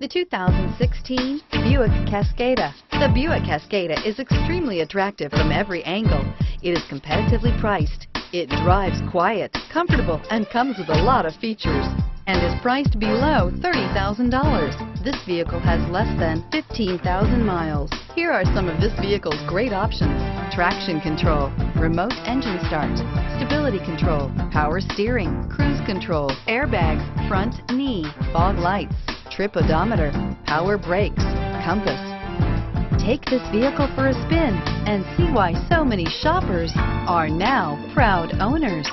The 2016 Buick Cascada. The Buick Cascada is extremely attractive from every angle. It is competitively priced. It drives quiet, comfortable, and comes with a lot of features, and is priced below $30,000. This vehicle has less than 15,000 miles. Here are some of this vehicle's great options: traction control, remote engine start, stability control, power steering, cruise control, airbags, front knee, fog lights, trip odometer, power brakes, compass. Take this vehicle for a spin and see why so many shoppers are now proud owners.